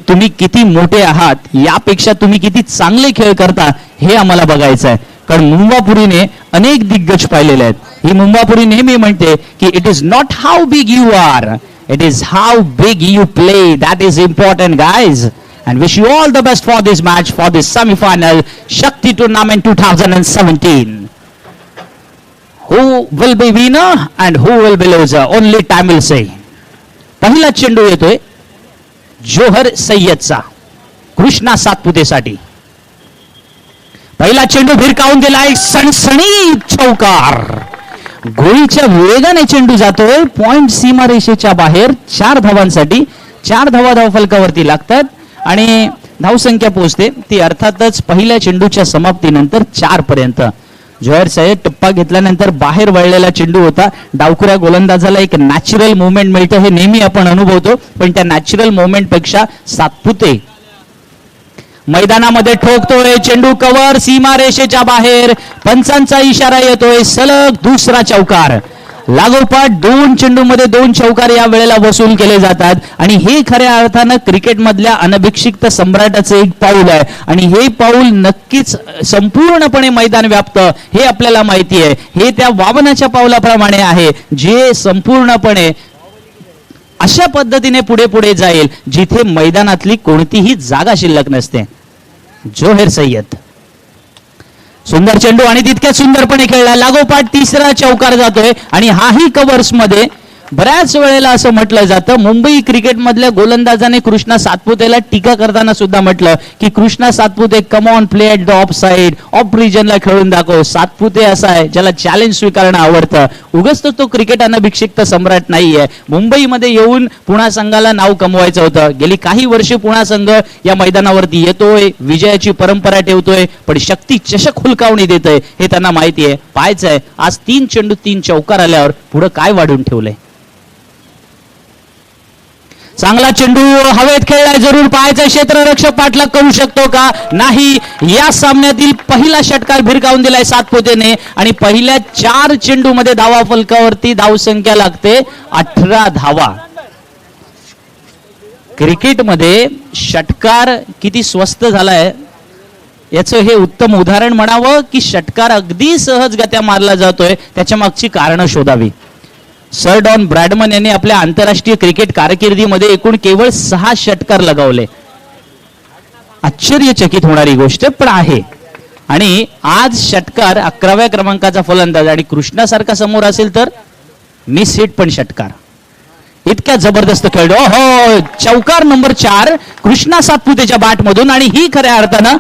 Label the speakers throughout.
Speaker 1: तुम्ही किती मोठे आहात यापेक्षा तुम्ही किती चांगले खेळ करता हे आम्हाला बघायचं आहे. कारण मुंबापुरीने अनेक दिग्गज पाहिलेले आहेत. ही मुंबापुरी नेहमी म्हणते की it is not how big you are, it is how big you play, that is important guys. And wish you all the best for this match, for this semi-final Shakti Tournament 2017. Who will be winner and who will be loser? Only time will say. पहिला चेंडू येतोय जोहर सय्यदचा कृष्णा सातपुतेसाठी. पहिला चेंडू भिरकावून दिलाय, सणसणीत चौकार. गोळीच्या वेगाने चेंडू जातोय पॉइंट सीमारेषेच्या बाहेर. 4 धावांसाठी 4 धावा धावफलकावरती लागतात आणि धावसंख्या पोहोचते ती अर्थातच पहिल्या चेंडूच्या समाप्तीनंतर 4 पर्यंत. जोहर सय्यद टप्पा घेतल्यानंतर बाहेर वळलेला चेंडू होता. डावखुऱ्या गोलंदाजाला एक नॅचरल मुवमेंट मिळतं हे नेहमी आपण अनुभवतो, पण त्या नॅचरल मुवमेंट पेक्षा सातपुते मैदानामध्ये ठोकतोय. चेंडू कव्हर सीमारेषेच्या बाहेर. पंचांचा इशारा येतोय, सलग दुसरा चौकार. लागोपाठ 2 चेंडूमध्ये 2 चौकार या वेळेला वसूल केले जातात आणि हे खऱ्या अर्थानं क्रिकेटमधल्या अनभिषिक्त सम्राटाचे एक पाऊल आहे आणि हे पाऊल नक्कीच संपूर्णपणे मैदान व्याप्त हे आपल्याला माहिती आहे. हे त्या वामनाच्या पावलाप्रमाणे आहे जे संपूर्णपणे अशा पद्धतीने पुढे पुढे जाईल जिथे मैदानातली कोणतीही जागा शिल्लक नसते. जोहर सय्यद सुंदर चेंडू आणि तितक्या सुंदरपणे खेळला. लागोपाठ तिसरा चौकार जातोय आणि हाही कव्हर्स मध्ये. बऱ्याच वेळेला असं म्हटलं जातं, मुंबई क्रिकेट मधल्या गोलंदाजाने कृष्णा सातपुतेला टीका करताना सुद्धा म्हटलं की Krishna Satpute come on play at the off side, off रिजनला खेळून दाखव. सातपुते असा आहे ज्याला चॅलेंज स्वीकारणं आवडतं. उगाच तो क्रिकेट अनभिषिक्त सम्राट नाहीये. मुंबईमध्ये येऊन पुणा संघाला नाव कमवायचं होतं. गेली काही वर्षे पुणा संघ या मैदानावरती येतोय, विजयाची परंपरा ठेवतोय, पण शक्ती चषक हुलकावणी देतोय हे त्यांना माहिती आहे. पाहायचं आहे आज 3 चेंडू 3 चौकार आल्यावर पुढे काय वाढून ठेवलंय. चांगला चेंडू हवेत खेळलाय, जरूर पाहायचा क्षेत्ररक्षक पाठलाग करू शकतो का नाही. या सामन्यातील पहिला षटकार भिरकावून दिलाय सातपुतेने आणि पहिल्या 4 चेंडू मध्ये धावा फलकावरती धावसंख्या लागते 18 धावा. क्रिकेटमध्ये षटकार किती स्वस्त झालाय याचं हे उत्तम उदाहरण म्हणावं की षटकार अगदी सहजगत्या मारला जातोय. त्याच्या मागची कारणं शोधावी. सर डॉन ब्रॅडमन यांनी आपल्या आंतरराष्ट्रीय क्रिकेट कारकिर्दीमध्ये एकूण केवळ 6 षटकार लगावले. आश्चर्यचकित होणारी गोष्ट पण आहे. आणि आज षटकार 11व्या क्रमांकाचा फलंदाज आणि कृष्णासारखा समोर असेल तर मिस हिट पण षटकार. इतक्या जबरदस्त खेळ. हो, चौकार नंबर 4 कृष्णा सातपुतेच्या बॅट मधून आणि ही खऱ्या अर्थानं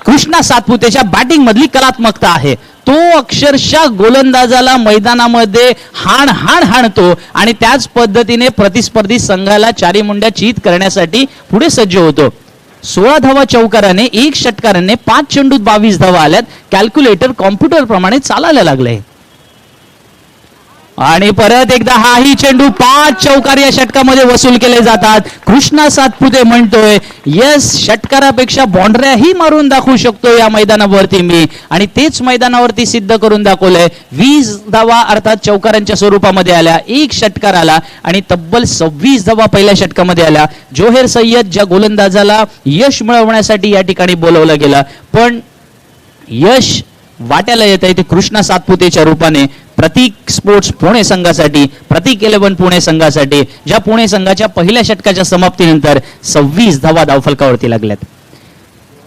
Speaker 1: कृष्णा सातपुतेच्या बॅटिंग मधली कलात्मकता आहे. तो अक्षरशः गोलंदाजाला मैदानामध्ये हाणतो आणि त्याच पद्धतीने प्रतिस्पर्धी संघाला चारी मुंड्या चित करण्यासाठी पुढे सज्ज होतो. 16 धावा चौकाराने 1 षटकाराने 5 चेंडूत 22 धावा आल्यात. कॅल्क्युलेटर कॉम्प्युटर प्रमाणे चालायला लागले. आणि परत एकदा हाही चेंडू 5 चौकार या षटकामध्ये वसूल केले जातात. कृष्णा सातपुते म्हणतोय यस, षटकारापेक्षा बाउंड्र्याही मारून दाखवू शकतो या मैदानावरती मी आणि तेच मैदानावरती सिद्ध करून दाखवलंय. 20 धावा अर्थात चौकारांच्या स्वरूपामध्ये आल्या, 1 षटकार आला आणि तब्बल 26 धावा पहिल्या षटकामध्ये आल्या. जोहर सय्यद ज्या गोलंदाजाला यश मिळवण्यासाठी या ठिकाणी बोलवलं गेलं पण यश वाट्याला येत आहे ते कृष्णा सातपुतेच्या रूपाने. प्रतीक स्पोर्ट्स पुणे संघासाठी, प्रतीक 11 पुणे संघासाठी, ज्या पुणे संघाच्या पहिल्या षटकाच्या समाप्तीनंतर 26 धावा धावफलकावरती लागल्यात.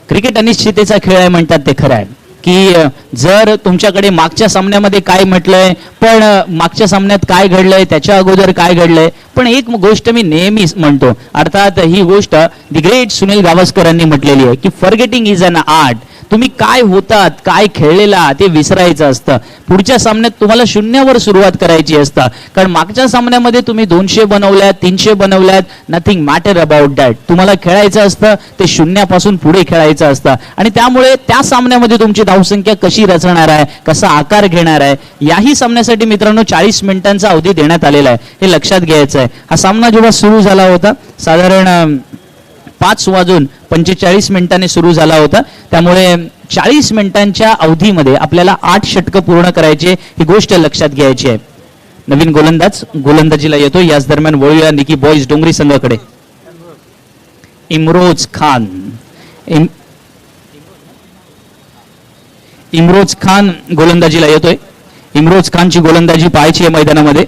Speaker 1: क्रिकेट अनिश्चिततेचा खेळ आहे म्हणतात ते खरं आहे की जर तुमच्याकडे मागच्या सामन्यामध्ये काय म्हटलंय पण मागच्या सामन्यात काय घडलंय त्याच्या अगोदर काय घडलंय, पण एक गोष्ट मी नेहमी म्हणतो, अर्थात ही गोष्ट दी ग्रेट सुनील गावस्करांनी म्हटलेली आहे की फॉरगेटिंग इज अन आर्ट. तुम्ही काय होतात, काय खेळलेला ते विसरायचं असतं. पुढच्या सामन्यात तुम्हाला 0वर सुरुवात करायची असतं. कारण मागच्या सामन्यामध्ये तुम्ही 200 बनवल्यात, 300 बनवल्यात, नथिंग मॅटर अबाउट दॅट. तुम्हाला खेळायचं असतं ते 0 पासून पुढे खेळायचं असतं आणि त्यामुळे त्या सामन्यामध्ये तुमची धावसंख्या कशी रचणार आहे, कसा आकार घेणार आहे, याही सामन्यासाठी मित्रांनो 40 मिनिटांचा अवधी देण्यात आलेला आहे. हे लक्षात घ्यायचं आहे. हा सामना जेव्हा सुरू झाला होता साधारण 5:45 मिनिटांनी सुरू झाला होता. त्यामुळे 40 मिनिटांच्या अवधीमध्ये आपल्याला 8 षटकं पूर्ण करायचे, ही गोष्ट लक्षात घ्यायची आहे. नवीन गोलंदाज गोलंदाजीला येतो. याच दरम्यान वळूया निकी बॉईज डोंगरी संघाकडे. इमरोज खान. इमरोज खान गोलंदाजीला येतोय. इमरोज खानची गोलंदाजी पाहायची आहे मैदानामध्ये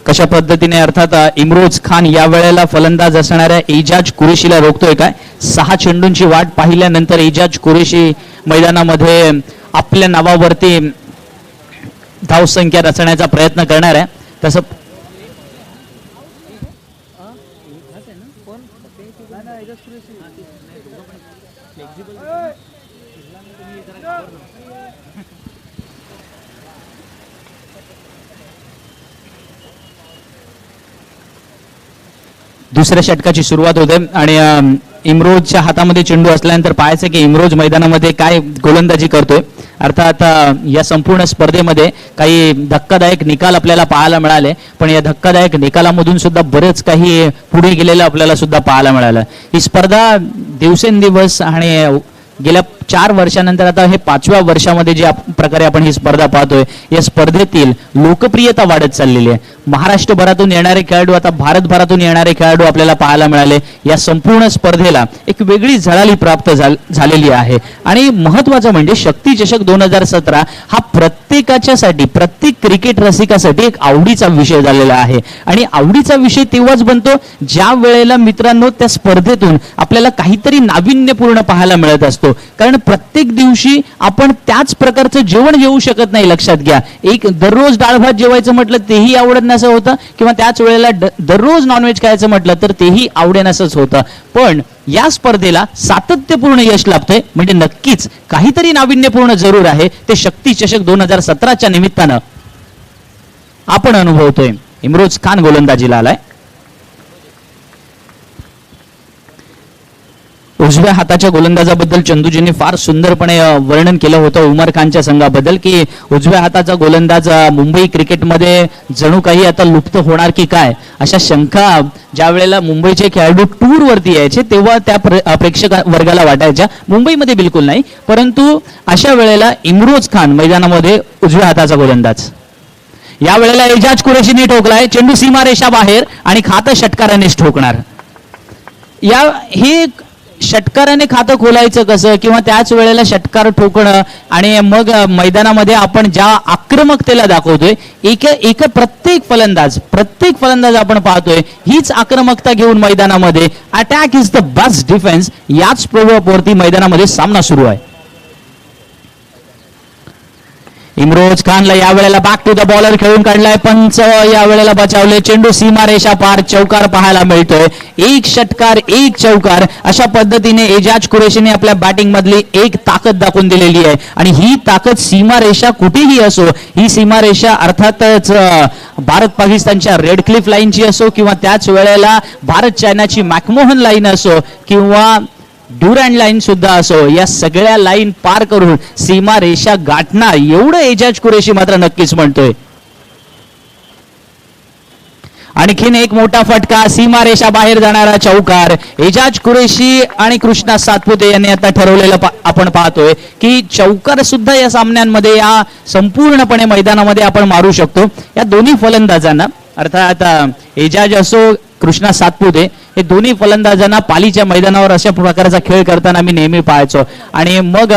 Speaker 1: कशा पद्धतीने. अर्थात इमरोज खान या वेळेला फलंदाज असणाऱ्या एजाज कुरेशीला रोखतोय काय. 6 चेंडूंची वाट पाहिल्यानंतर एजाज कुरेशी मैदानामध्ये आपल्या नावावरती धावसंख्या रचण्याचा प्रयत्न करणार आहे. तसं दुसऱ्या षटकाची सुरुवात होते आणि इमरोजच्या हातामध्ये चेंडू असल्यानंतर पाहायचं की इमरोज मैदानामध्ये काय गोलंदाजी करतोय. अर्थात या संपूर्ण स्पर्धेमध्ये काही धक्कादायक निकाल आपल्याला पाहायला मिळाले, पण या धक्कादायक निकालामधून सुद्धा बरेच काही पुढे गेलेलं आपल्याला सुद्धा पाहायला मिळालं. ही स्पर्धा दिवसेंदिवस आणि गेल्या 4 वर्षानंतर आता हे 5व्या वर्षामध्ये ज्या प्रकारे आपण ही स्पर्धा पाहतोय, या स्पर्धेतील लोकप्रियता वाढत चाललेली आहे. महाराष्ट्रभरातून येणारे खेळाडू, आता भारतभरातून येणारे खेळाडू आपल्याला पाहायला मिळाले. या संपूर्ण स्पर्धेला एक वेगळी झळाळी प्राप्त झालेली आहे. आणि महत्वाचं म्हणजे शक्ती चषक 2017 हा प्रत्येकाच्यासाठी, प्रत्येक क्रिकेट रसिकासाठी एक आवडीचा विषय झालेला आहे. आणि आवडीचा विषय तेव्हाच बनतो ज्या वेळेला मित्रांनो त्या स्पर्धेतून आपल्याला काहीतरी नाविन्यपूर्ण पाहायला मिळत असतो. कारण प्रत्येक दिवशी आपण त्याच प्रकारचं जेवण जेवू शकत नाही. लक्षात घ्या, एक दररोज डाळ भात जेवायचं म्हटलं तेही आवडणसं होतं, किंवा त्याच वेळेला दररोज नॉनव्हेज खायचं म्हटलं तर तेही आवडेनसंच होतं. पण या स्पर्धेला सातत्यपूर्ण यश लाभतंय म्हणजे नक्कीच काहीतरी नाविन्यपूर्ण जरूर आहे. ते शक्ती चषक 2017च्या निमित्तानं आपण अनुभवतोय. इमरोज खान गोलंदाजीला आलाय. उजव्या हाताच्या गोलंदाजाबद्दल चंदूजींनी फार सुंदरपणे वर्णन केलं होतं उमर खानच्या संघाबद्दल, की उजव्या हाताचा गोलंदाज मुंबई क्रिकेटमध्ये जणू काही आता लुप्त होणार की काय, अशा शंका ज्या वेळेला मुंबईचे खेळाडू टूर वरती यायचे तेव्हा त्या प्रेक्षक वर्गाला वाटायच्या. मुंबईमध्ये बिलकुल नाही, परंतु अशा वेळेला इमरोज खान मैदानामध्ये उजव्या हाताचा गोलंदाज. या वेळेला एजाज कुरेशीने ठोकलाय. चेंडू सीमारेषा बाहेर आणि खातं षटकारानेच ठोकणार. हे षटकाराने खातं खोलायचं कसं, किंवा त्याच वेळेला षटकार ठोकणं आणि मग मैदानामध्ये आपण ज्या आक्रमकतेला दाखवतोय, एक प्रत्येक फलंदाज आपण पाहतोय हीच आक्रमकता घेऊन मैदानामध्ये attack is the best defence, याच प्रभावावरती मैदानामध्ये सामना सुरू आहे. इमरोज खानला या वेळेला बॅक टू द बॉलर खेळून काढलाय. पंच या वेळेला बचावले. चेंडू सीमारेषा पार, चौकार पाहायला मिळतोय. 1 षटकार 1 चौकार अशा पद्धतीने एजाज कुरेशीने आपल्या बॅटिंग मधली एक ताकद दाखवून दिलेली आहे. आणि ही ताकद सीमारेषा कुठेही असो, ही सीमारेषा अर्थातच भारत पाकिस्तानच्या रेड क्लिफ लाईनची असो, किंवा त्याच वेळेला भारत चायनाची मॅकमोहन लाईन असो, किंवा ड्युरँड लाईन सुद्धा असो, या सगळ्या लाईन पार करून सीमा रेषा गाठणार एवढं एजाज कुरेशी मात्र नक्कीच म्हणतोय. आणखीन एक मोठा फटका, सीमारेषा बाहेर जाणारा चौकार. एजाज कुरेशी आणि कृष्णा सातपुते यांनी आता ठरवलेलं आपण पाहतोय की चौकार सुद्धा या सामन्यांमध्ये, या संपूर्णपणे मैदानामध्ये आपण मारू शकतो. या दोन्ही फलंदाजांना, अर्थात एजाज असो कृष्णा सातपुते, हे दोन्ही फलंदाजांना पालीच्या मैदानावर अशा प्रकारचा खेळ करताना मी नेहमी पाहायचो. आणि मग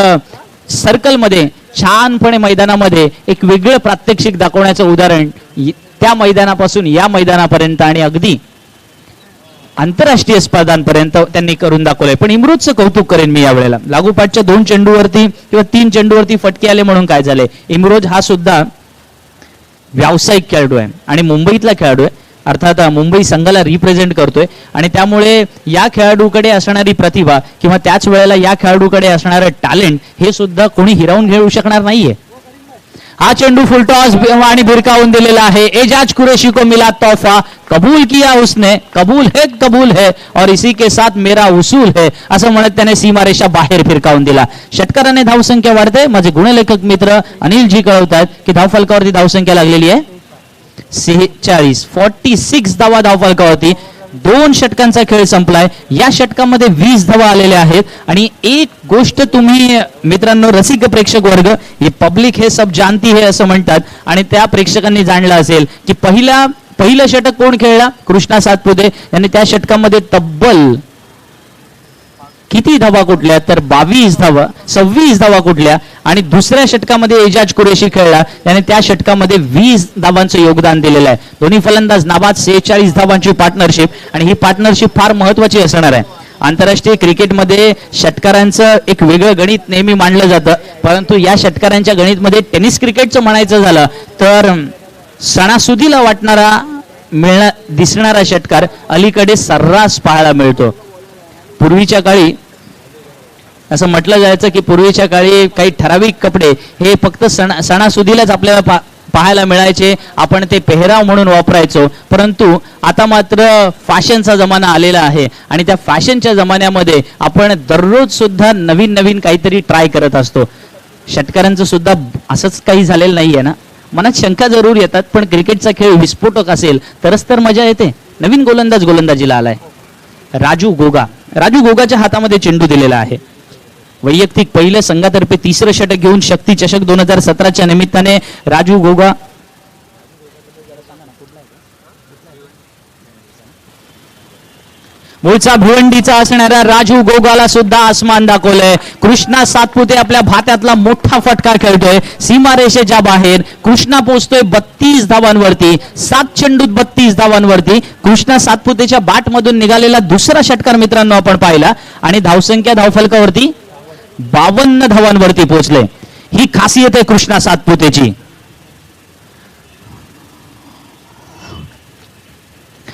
Speaker 1: सर्कलमध्ये छानपणे मैदानामध्ये एक वेगळं प्रात्यक्षिक दाखवण्याचं उदाहरण त्या मैदानापासून या मैदानापर्यंत आणि अगदी आंतरराष्ट्रीय स्पर्धांपर्यंत त्यांनी करून दाखवलंय. पण इमरोजचं कौतुक करेन मी यावेळेला. लागोपाठच्या 2 चेंडूवरती किंवा 3 चेंडूवरती फटके आले म्हणून काय झाले, इमरोज हा सुद्धा व्यावसायिक खेळाडू आहे आणि मुंबईतला खेळाडू आहे. अर्थात मुंबई संघाला रिप्रेझेंट करतोय आणि त्यामुळे या खेळाडूकडे असणारी प्रतिभा किंवा त्याच वेळेला या खेळाडूकडे असणारं टॅलेंट हे सुद्धा कोणी हिरावून घेऊ शकणार नाहीये. हा चेंडू फुलटॉस आणि भिरकावून दिलेला आहे. एजाज कुरेशी को मिला तोहफा, कबूल किया उसने, कबूल है और इसी के साथ मेरा उसूल है, असं म्हणत त्याने सीमारेषा बाहेर फिरकावून दिला. षटकाराने धावसंख्या वाढते. माझे गुणलेखक मित्र अनिलजी कळवतात की धावफलकावरती धावसंख्या लागलेली आहे 46 धावफलकावरती. 2 षटकांचा खेळ संपलाय. या षटकामध्ये 20 धावा आलेल्या आहेत. आणि एक गोष्ट तुम्ही मित्रांनो, रसिक प्रेक्षक वर्ग, हे पब्लिक हे सब जानती है असं म्हणतात, आणि त्या प्रेक्षकांनी जाणलं असेल की पहिलं षटक कोण खेळला, कृष्णा सातपुते यांनी. त्या षटकामध्ये तब्बल किती धावा कुठल्या तर 22 धावा, 26 धावा कुठल्या. आणि दुसऱ्या षटकामध्ये एजाज कुरेशी खेळला, त्याने त्या षटकामध्ये 20 धावांचं योगदान दिलेलं आहे. दोन्ही फलंदाज नाबाद 46 धावांची पार्टनरशिप, आणि ही पार्टनरशिप फार महत्वाची असणार आहे. आंतरराष्ट्रीय क्रिकेटमध्ये षटकारांचं एक वेगळं गणित नेहमी मांडलं जातं, परंतु या षटकारांच्या गणितमध्ये टेनिस क्रिकेटचं म्हणायचं झालं तर सणासुदीला वाटणारा दिसणारा षटकार अलीकडे सर्रास पाहायला मिळतो. पूर्वीच्या काळी असं म्हटलं जायचं की पूर्वीच्या काळी काही ठराविक कपडे हे फक्त सणासुदीलाच आपल्याला पाहायला मिळायचे, आपण ते पेहराव म्हणून वापरायचो. परंतु आता मात्र फॅशनचा जमाना आलेला आहे, आणि त्या फॅशनच्या जमान्यामध्ये आपण दररोज सुद्धा नवीन नवीन काहीतरी ट्राय करत असतो. षटकारांचं सुद्धा असंच काही झालेलं नाहीये ना. मनात शंका जरूर येतात, पण क्रिकेटचा खेळ विस्फोटक असेल तरच तर मजा येते. नवीन गोलंदाज गोलंदाजीला आलाय राजू गोगा. राजू गोगाच्या हातामध्ये चेंडू दिलेला आहे. वैयक्तिक पहिलं संघातर्फे तिसरं षटक घेऊन शक्ती चषक 2017च्या निमित्ताने राजू गोगा मूळचा भिवंडीचा असणाऱ्या राजू गोगाला सुद्धा आसमान दाखवलंय. कृष्णा सातपुते आपल्या भात्यातला मोठा फटका खेळतोय सीमारेषेच्या बाहेर. कृष्णा पोहोचतोय 32 धावांवरती, 7 चेंडूत 32 धावांवरती. कृष्णा सातपुतेच्या बॅट मधून निघालेला दुसरा षटकार मित्रांनो आपण पाहिला, आणि धावसंख्या धावफलकावरती 52 धावांवरती पोहोचले. ही खासियत आहे कृष्णा सातपुतेची.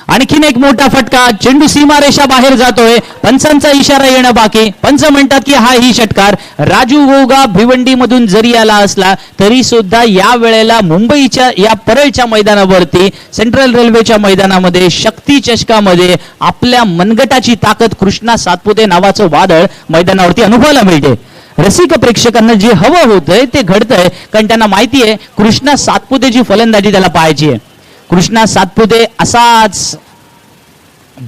Speaker 1: आणखीन एक मोठा फटका, चेंडू सीमारेषा बाहेर जातोय. पंचांचा इशारा येणं बाकी. पंच म्हणतात की हा ही षटकार राजू गोगा भिवंडी मधून जरी आला असला तरी सुद्धा या वेळेला मुंबईच्या या परळच्या मैदानावरती, सेंट्रल रेल्वेच्या मैदानामध्ये, शक्ती चषकामध्ये आपल्या मनगटाची ताकद कृष्णा सातपुते नावाचं वादळ मैदानावरती अनुभवायला मिळते. रसिक प्रेक्षकांना जे हवं होतंय ते घडतंय, कारण त्यांना माहिती आहे कृष्णा सातपुतेची फलंदाजी त्याला पाहायची आहे. कृष्णा सातपुते असाच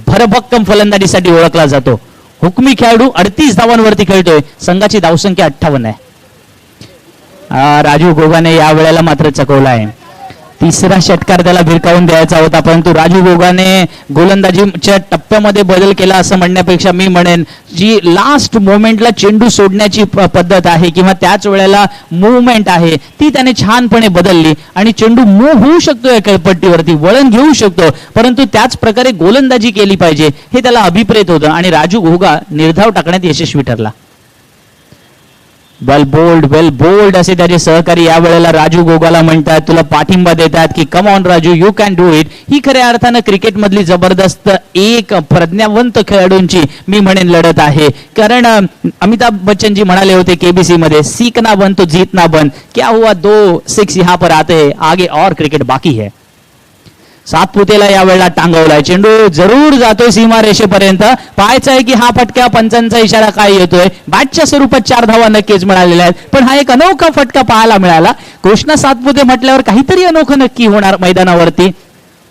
Speaker 1: भरभक्कम फलंदाजीसाठी ओळखला जातो. हुकमी खेळाडू 38 धावांवरती खेळतोय. संघाची धावसंख्या 58 आहे. राजू गोगाने या वेळेला मात्र चकवला आहे. तिसरा षटकार त्याला भिरकावून द्यायचा होता, परंतु राजू गोगाने गोलंदाजीच्या टप्प्यामध्ये बदल केला असं म्हणण्यापेक्षा मी म्हणेन जी लास्ट मोमेंटला चेंडू सोडण्याची पद्धत आहे किंवा त्याच वेळेला मूवमेंट आहे ती त्याने छानपणे बदलली, आणि चेंडू मूव्ह होऊ शकतो या खेळपट्टीवरती, वळण घेऊ शकतो, परंतु त्याच प्रकारे गोलंदाजी केली पाहिजे हे त्याला अभिप्रेत होतं, आणि राजू गोगा निर्धाव टाकण्यात यशस्वी ठरला. वेल बोल्ड असे त्याचे सहकारी या वेळेला राजू गोगाला म्हणतात, तुला पाठिंबा देतात की come on Raju, you can do it. ही खऱ्या अर्थानं क्रिकेटमधली जबरदस्त एक प्रज्ञावंत खेळाडूंची मी म्हणेन लढत आहे. कारण अमिताभ बच्चन जी म्हणाले होते केबीसी मध्ये, सीखना बन तो जीतना बन, क्या हुआ 2 6 यहाँ पर आते हैं, आगे और क्रिकेट बाकी है. सातपुतेला या वेळेला टांगवलाय. चेंडू जरूर जातोय सीमारेषेपर्यंत. पाहायचं आहे की हा फटका पंचांचा इशारा काय येतोय. बॅटच्या स्वरूपात 4 धावा नक्कीच मिळालेल्या आहेत, पण हा एक अनोखा फटका पाहायला मिळाला. कृष्णा सातपुते म्हटल्यावर काहीतरी अनोखं नक्की होणार मैदानावरती.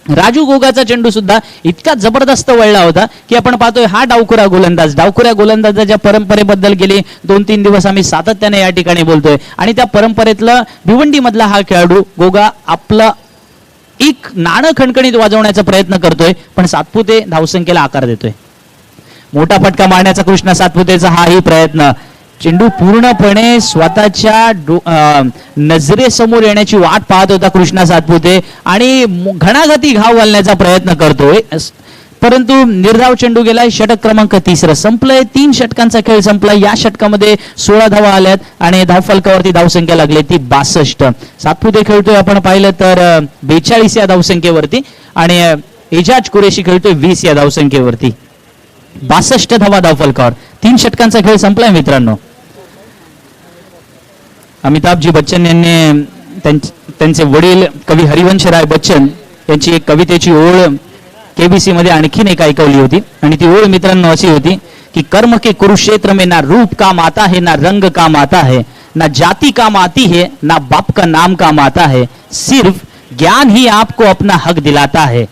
Speaker 1: राजू गोगाचा चेंडू सुद्धा इतका जबरदस्त वळला होता की आपण पाहतोय हा डावखुरा गोलंदाजाच्या परंपरेबद्दल गेले 2-3 दिवस आम्ही सातत्याने या ठिकाणी बोलतोय, आणि त्या परंपरेतला भिवंडी मधला हा खेळाडू गोगा आपला एक नाणं खणखणीत वाजवण्याचा प्रयत्न करतोय, पण सातपुते धावसंख्येला आकार देतोय. मोठा फटका मारण्याचा कृष्णा सातपुतेचा हाही प्रयत्न. चेंडू पूर्णपणे स्वतःच्या नजरेसमोर येण्याची वाट पाहत होता कृष्णा सातपुते, आणि घणाघाती घाव घालण्याचा प्रयत्न करतोय, परंतु निर्धाव चेंडू गेलाय. षटक क्रमांक 3 संपलंय. 3 षटकांचा खेळ संपला. या षटकामध्ये 16 धावा आल्यात, आणि धावफलकावरती धावसंख्या लागली ती 62. सातपुते खेळतोय आपण पाहिलं तर 42 या धावसंख्येवरती, आणि एजाज कुरेशी खेळतोय 20 या धावसंख्येवरती. 62 धावा धावफलकावर. 3 षटकांचा खेळ संपलाय मित्रांनो. अमिताभजी बच्चन यांनी त्यांचे वडील कवी हरिवंश राय बच्चन यांची एक कवितेची ओळ केबीसी मध्ये आणखीन एक ऐकवली होती, आणि ती ओळ मित्रांनो अशी होती की कर्म के कुरुक्षेत्र में ना रूप काम आता है, ना रंग काम आता है, ना जाति काम आती है, ना बाप का नाम काम आता है, सिर्फ ज्ञान ही आपको अपना हक दिलाता है.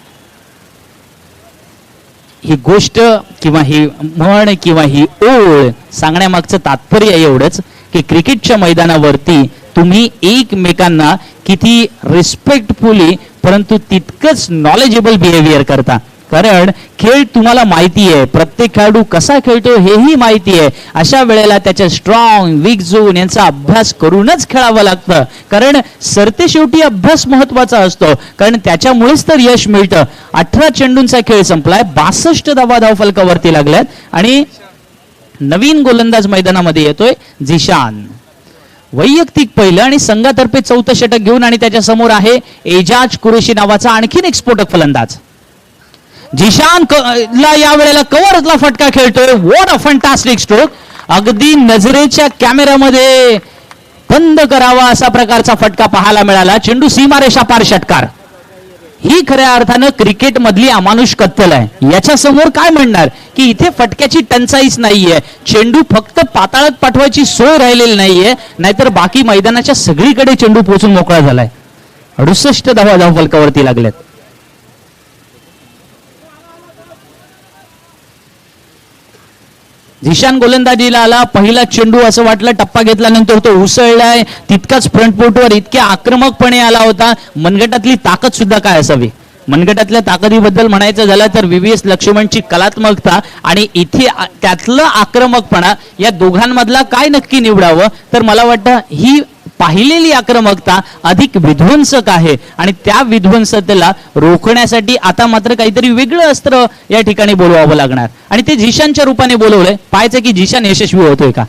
Speaker 1: ही गोष्ट किंवा ही म्हण किंवा ही ओळ सांगण्यामागचं तात्पर्य एवढंच की क्रिकेटच्या मैदानावरती तुम्ही एकमेकांना किती रिस्पेक्टफुली परंतु तितकंच नॉलेजेबल बिहेवियर करता. कारण खेळ तुम्हाला माहिती आहे, प्रत्येक खेळाडू कसा खेळतो हेही माहिती आहे. अशा वेळेला त्याच्या स्ट्रॉंग वीक झोन यांचा अभ्यास करूनच खेळावं लागतं. कारण सरते शेवटी अभ्यास महत्वाचा असतो, कारण त्याच्यामुळेच तर यश मिळतं. 18 चेंडूंचा खेळ संपलाय, 62 धावा धावफलकावरती लागल्यात आणि नवीन गोलंदाज मैदानामध्ये येतोय झिशान. वैयक्तिक पहिलं आणि संघातर्फे 4थं षटक घेऊन, आणि त्याच्या समोर आहे एजाज कुरेशी नावाचा आणखीन एक स्फोटक फलंदाज. झिशान ला या वेळेला कव्हरला फटका खेळतोय. What a fantastic stroke. अगदी नजरेच्या कॅमेऱ्यामध्ये बंद करावा असा प्रकारचा फटका पाहायला मिळाला. चेंडू सीमारेषा पार षटकार. ही खऱ्या अर्थानं क्रिकेट मधली अमानुष कत्तल आहे. याच्या समोर काय म्हणणार की इथे फटक्याची टंचाईच नाहीये, चेंडू फक्त पाताळात पाठवायची सोय राहिलेली नाहीये, नाहीतर बाकी मैदानाच्या सगळीकडे चेंडू पोहोचून मोकळा झालाय. 68 धावा धावफलकावरती लागल्यात. झिशान गोलंदाजीला आला. पहिला चेंडू असं वाटलं टप्पा घेतल्यानंतर तो उसळलाय, तितकाच फ्रंट फूटवर इतक्या आक्रमकपणे आला होता. मनगटातली ताकद सुद्धा काय असावी. मनगटातल्या ताकदीबद्दल म्हणायचं झालं तर व्हीव्हीएस लक्ष्मणची कलात्मकता आणि इथे त्यातलं आक्रमकपणा, या दोघांमधला काय नक्की निवडावं, तर मला वाटतं ही पाहिलेली आक्रमकता अधिक विध्वंसक आहे. आणि त्या विध्वंसतेला रोखण्यासाठी आता मात्र काहीतरी वेगळं अस्त्र या ठिकाणी बोलवावं लागणार, आणि ते झिशानच्या रूपाने बोलवलंय. पाहायचं की झिशान यशस्वी होतोय का.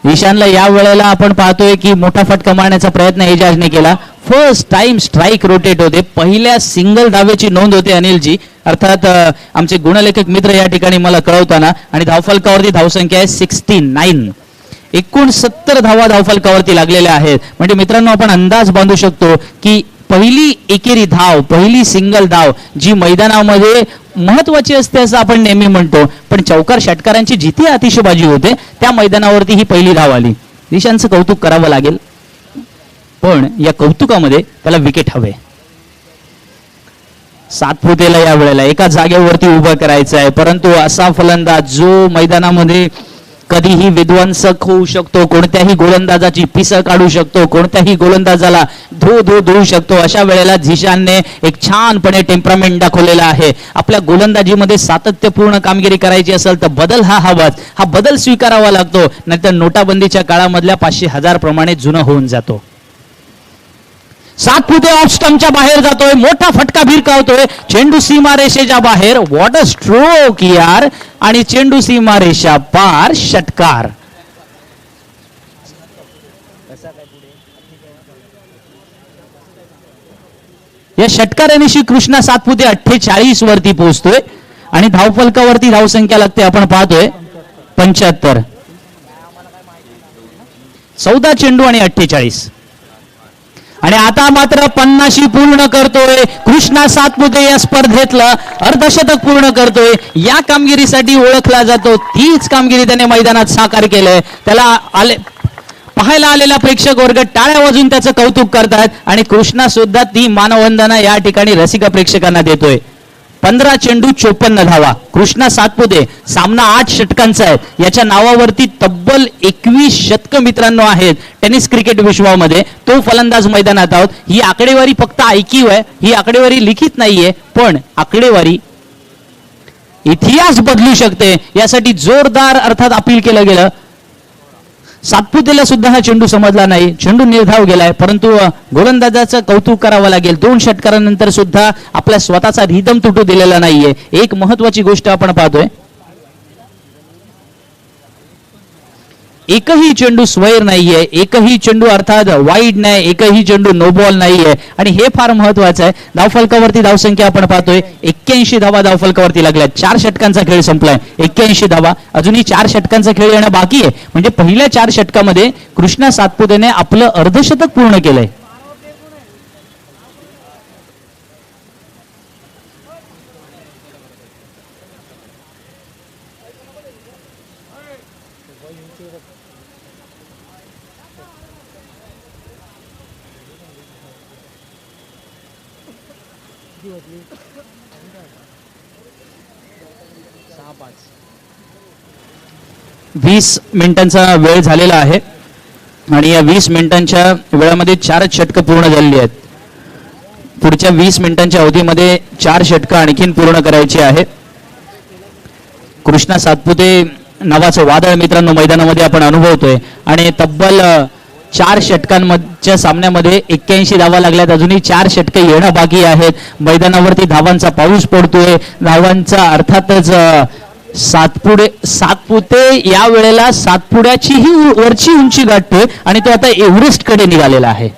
Speaker 1: झिशानला या वेळेला आपण पाहतोय की मोठा फटका मारण्याचा प्रयत्न एजाजने केला. फर्स्ट टाइम स्ट्राईक रोटेट होते, पहिल्या सिंगल धावेची नोंद होते अनिलजी, अर्थात आमचे गुणलेखक मित्र या ठिकाणी मला कळवताना. आणि धावफलकावरती धावसंख्या आहे 69. एकूण 70 धावा धावफलकावरती लागलेल्या आहेत. म्हणजे मित्रांनो आपण अंदाज बांधू शकतो की पहिली एकेरी धाव, पहिली सिंगल धाव जी मैदानामध्ये महत्वाची असते असं आपण नेहमी म्हणतो, पण चौकार षटकारांची जिथे आतिषबाजी होते त्या मैदानावरती ही पहिली धाव आली. झिशानचं कौतुक करावं लागेल, पण या कौतुकामध्ये त्याला विकेट हवे. सातपुतेला या वेळेला एका जागेवरती उभं करायचं आहे, परंतु असा फलंदाज जो मैदानामध्ये कधीही विध्वंसक होऊ शकतो, कोणत्याही गोलंदाजाची पिसं काढू शकतो, कोणत्याही गोलंदाजाला धू शकतो, अशा वेळेला झिशानने एक छानपणे टेम्परामेंट दाखवलेला आहे. आपल्या गोलंदाजीमध्ये सातत्यपूर्ण कामगिरी करायची असेल तर बदल हा हवाच. हा बदल स्वीकारावा लागतो, नाहीतर नोटाबंदीच्या काळामधल्या 500,000 प्रमाणे जुनं होऊन जातो. सातपुते ऑफ स्टंपच्या बाहेर जातोय, मोठा फटका भिरकावतोय, चेंडू सीमारेषेच्या बाहेर. व्हॉट अ स्ट्रोक यार. आणि चेंडू सीमारेषा पार षटकार. या षटकारानिशी कृष्णा सातपुते 48 वरती पोहोचतोय आणि धावफलकावरती धावसंख्या लागते आपण पाहतोय 75. 14 चेंडू आणि 48. आणि आता मात्र 50 पूर्ण करतोय कृष्णा सातपुते. या स्पर्धेतलं अर्धशतक पूर्ण करतोय. या कामगिरीसाठी ओळखला जातो, तीच कामगिरी त्याने मैदानात साकार केलंय. त्याला पाहायला आलेला प्रेक्षक वर्ग टाळ्या वाजून त्याचं कौतुक करतात, आणि कृष्णा सुद्धा ती मानवंदना या ठिकाणी रसिका प्रेक्षकांना देतोय. 15 चेंडू 54 धावा. कृष्णा सातपुते. सामना 8 षटकांचा आहे. याच्या नावावरती तब्बल 21 शतक मित्रांनो आहेत टेनिस क्रिकेट विश्वामध्ये. तो फलंदाज मैदानात आहोत. ही आकडेवारी फक्त ऐकीव आहे, ही आकडेवारी लिखित नाहीये, पण आकडेवारी इतिहास बदलू शकते. यासाठी जोरदार अर्थात अपील केलं गेलं. सातपुतेला सुद्धा हा चेंडू समजला नाही, चेंडू निर्धाव गेलाय, परंतु गोलंदाजाचं कौतुक करावं लागेल. 2 षटकारानंतर सुद्धा आपल्या स्वतःचा रिदम तुटू दिलेला नाहीये. एक महत्वाची गोष्ट आपण पाहतोय, एकही चेंडू स्वैर नाहीये, एकही चेंडू अर्थात वाईड नाही, एकही चेंडू नो बॉल नाहीये, आणि हे फार महत्वाचं आहे. धावफलकावरती धावसंख्या आपण पाहतोय 81 धावा धावफलकावरती लागल्या. 4 षटकांचा खेळ संपलाय. 81 धावा. अजूनही 4 षटकांचा खेळ येणं बाकी आहे. म्हणजे पहिल्या 4 षटकामध्ये कृष्णा सातपुतेने आपलं अर्धशतक पूर्ण केलंय. वीस मिनिटांचा वेळ झालेला आहे आणि या 20 मिनिटांच्या वेळामध्ये 4 षटकं पूर्ण झालेली आहेत. पुढच्या 20 मिनिटांच्या अवधीमध्ये 4 षटकं आणखीन पूर्ण करायची आहे. कृष्णा सातपुते नावाचं वादळ मित्रांनो मैदानामध्ये आपण अनुभवतोय आणि तब्बल 4 षटकांच्या सामन्यामध्ये 81 धावा लागल्यात. अजूनही 4 षटके येणं बाकी आहेत. मैदानावरती धावांचा पाऊस पडतोय. धावांचा अर्थातच सातपुते या वेळेला सातपुड्याची ही वरची उंची गाठतोय आणि तो आता एव्हरेस्ट कडे निघालेला आहे.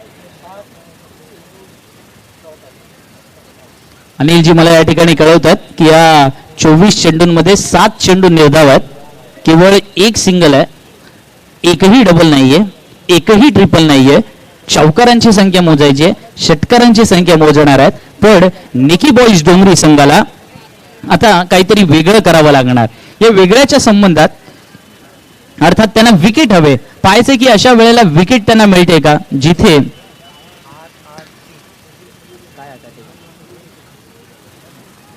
Speaker 1: अनिलजी मला या ठिकाणी कळवतात की या 24 चेंडूंमध्ये 7 चेंडू निर्धाव आहेत. केवळ एक सिंगल आहे, एकही डबल नाहीये, एकही ट्रिपल नाहीये. चौकारांची संख्या मोजायची आहे, षटकारांची संख्या मोजणार आहेत. पण निकी बॉईज डोंगरी संघाला आता काहीतरी वेगळं करावं लागणार. या वेगळ्याच्या संबंधात अर्थात त्यांना विकेट हवे. पाहायचे की अशा वेळेला विकेट त्यांना मिळते का, जिथे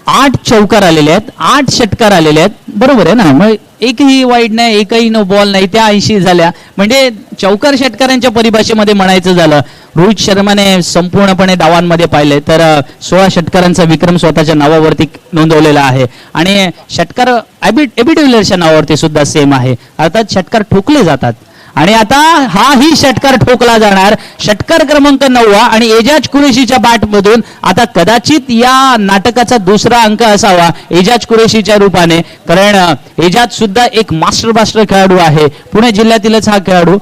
Speaker 1: 8 चौकार आलेले आहेत, 8 षटकार आलेले आहेत. बरोबर आहे ना. मग एकही वाईड नाही, एकही नो बॉल नाही, त्या 80 झाल्या. म्हणजे चौकार षटकारांच्या परिभाषेमध्ये म्हणायचं झालं, रोहित शर्माने संपूर्णपणे डावांमध्ये पाहिले तर 16 षटकारांचा विक्रम स्वतःच्या नावावरती नोंदवलेला आहे आणि षटकार एबी डिव्हिलियर्सच्या नावावरती सुद्धा सेम आहे. अर्थात षटकार ठोकले जातात आणि आता हाही षटकार ठोकला जाणार. षटकार क्रमांक 9 आणि एजाज कुरेशीच्या बॅटमधून आता कदाचित या नाटकाचा दुसरा अंक असावा एजाज कुरेशीच्या रूपाने. कारण एजाज सुद्धा एक मास्टर खेळाडू आहे. पुणे जिल्ह्यातीलच हा खेळाडू.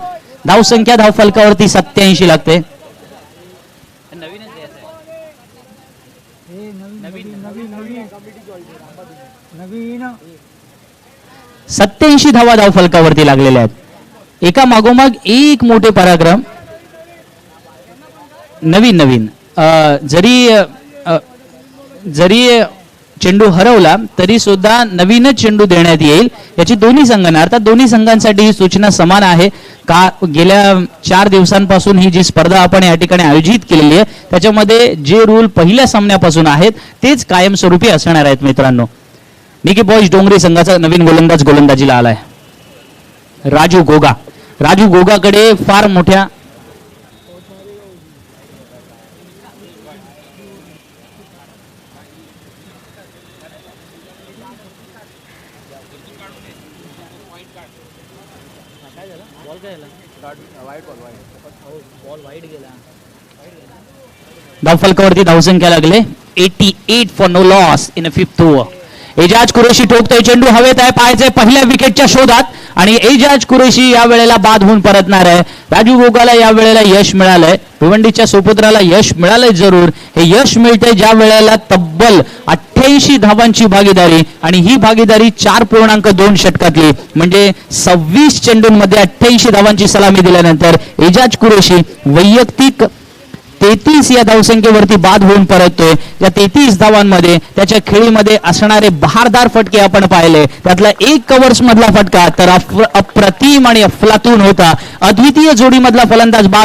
Speaker 1: धावसंख्या धावफलकावरती 87 लागते. 87 धावा धावफलकावरती लागलेल्या आहेत. एका मागोमाग एक मोठे पराक्रम. नवीन जरी चेंडू हरवला तरी सुद्धा नवीनच चेंडू देण्यात येईल. याची दोन्ही संघांना अर्थात दोन्ही संघांसाठी ही सूचना समान आहे. का गेल्या 4 दिवसांपासून ही जी स्पर्धा आपण या ठिकाणी आयोजित केलेली आहे त्याच्यामध्ये जे रूल पहिल्या सामन्यापासून आहेत तेच कायमस्वरूपी असणार आहेत मित्रांनो. निकी बॉईज डोंगरी संघाचा नवीन गोलंदाज गोलंदाजीला आलाय राजू गोगा. राजू गोगाकडे फार मोठ्या धावफलकावरती धावसंख्या लागले 88 for no loss in a 5th over. Ejaz Qureshi ठोकतोय. चेंडू हवेत आहे. पाहायचंय पहिल्या विकेटच्या शोधात आणि एजाज कुरेशी या वेळेला बाद होऊन परतणार आहे. राजू गोगाला या वेळेला यश मिळालंय. भिवंडीच्या सुपुत्राला यश मिळालंय जरूर. हे यश मिळतंय ज्या वेळेला तब्बल 88 धावांची भागीदारी आणि ही भागीदारी 4.2 षटकातली म्हणजे 26 चेंडूंमध्ये 88 धावांची सलामी दिल्यानंतर एजाज कुरेशी वैयक्तिक 33 या धावसंख्येवरती बाद होऊन परततोय. या 33 धावांमध्ये त्याच्या खेळीमध्ये असणारे बहारदार फटके आपण पाहिले. त्यातला एक कव्हर्स मधला फटका तर अप्रतिम आणि अफलातून होता. अद्वितीय जोडीमधला फलंदाज बाद